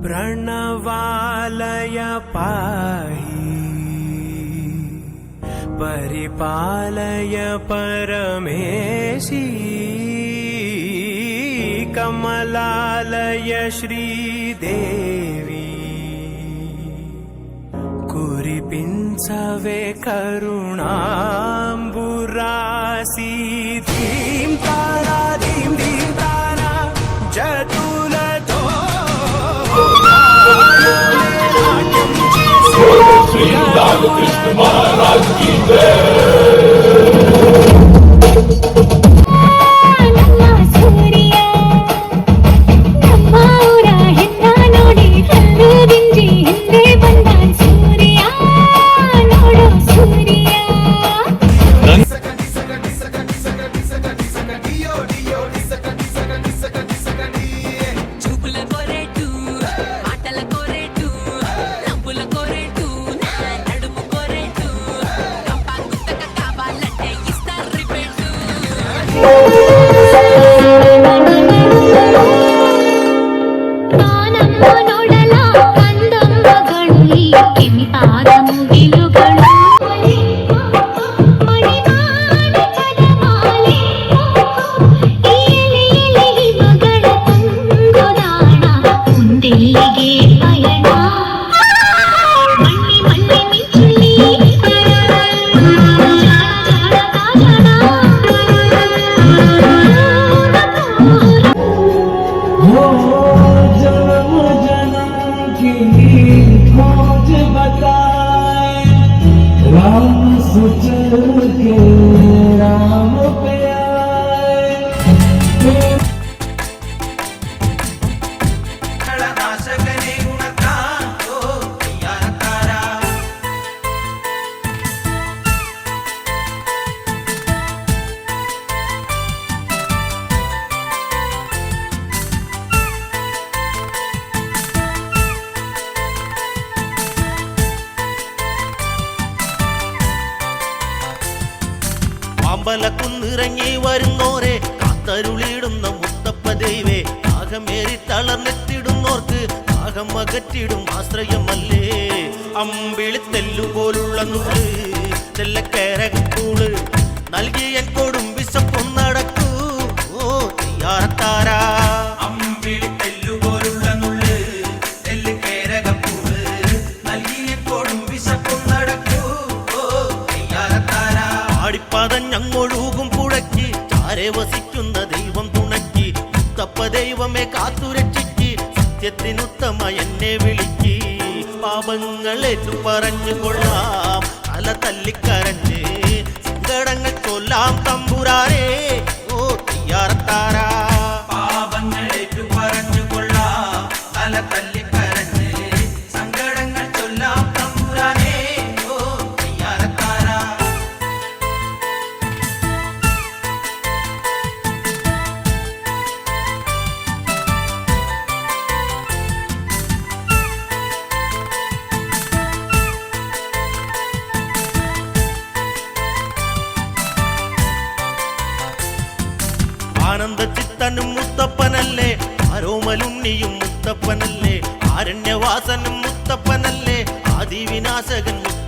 प्रणवालय पाहि परिपालय परमेशी कमलालय श्रीदेवी कुरिपिंचवे करुणाम्बुरासी धीं तारा धीं धीं तारा जतुलतो श्री लाल कृष्ण महाराज की जय। राम सुचर के राम पे आए नाशकने गुणता तो यार तारा അമ്പലക്കുന്നിറങ്ങി വരുന്നോരെ കാത്തരുളിയിടുന്ന മുത്തപ്പ ദൈവേ ദാഹമേറി തളർന്നെത്തിടുന്നോർക്ക് ദാഹം അകറ്റിടും ആശ്രയമല്ലേ അമ്പിളിത്തെല്ലുപോലുള്ള നുള്ള് ചെല്ലക്കേരകൂള് നൽകിയ കൊടും വിശപ്പൊന്നടക്കൂ ഓ തീയാറത്താരാ അമ്പിളിത്തെല്ലുപോലുള്ള നുള്ള് ചെല്ലക്കേരകൂള് നൽകിയ കൊടും വിശപ്പൊന്നടക്കൂ ഓ തീയാറത്താരാ ആടിപ്പതഞ്ഞൊഴുകും പുഴയ്ക്ക് ചാരെ വസിക്കുന്ന ദൈവം തുണയ്ക്ക് മുത്തപ്പ ദൈവമേ കാത്തുരക്ഷിക്ക് സത്യത്തിനുത്തമ എന്നെ വിളിക്ക് പാപങ്ങളേറ്റു പറഞ്ഞു കൊള്ളാം തല തല്ലിക്കരഞ്ഞ് സങ്കടങ്ങൾ കൊല്ലാം തമ്പുരാനേ ഓ തീയാറത്താരാ പാപങ്ങളേറ്റു പറഞ്ഞു കൊള്ളാം തല തല്ലിക്കരഞ്ഞ് സങ്കടങ്ങൾ കൊല്ലാം തമ്പുരാനേ ഓ തീയാറത്താരാ ആനന്ദചിത്തനും മുത്തപ്പനല്ലേ ആരോമലുണ്ണിയും മുത്തപ്പനല്ലേ ആരണ്യവാസനും മുത്തപ്പനല്ലേ ആദിവിനാശകൻ മുത്തപ്പൻ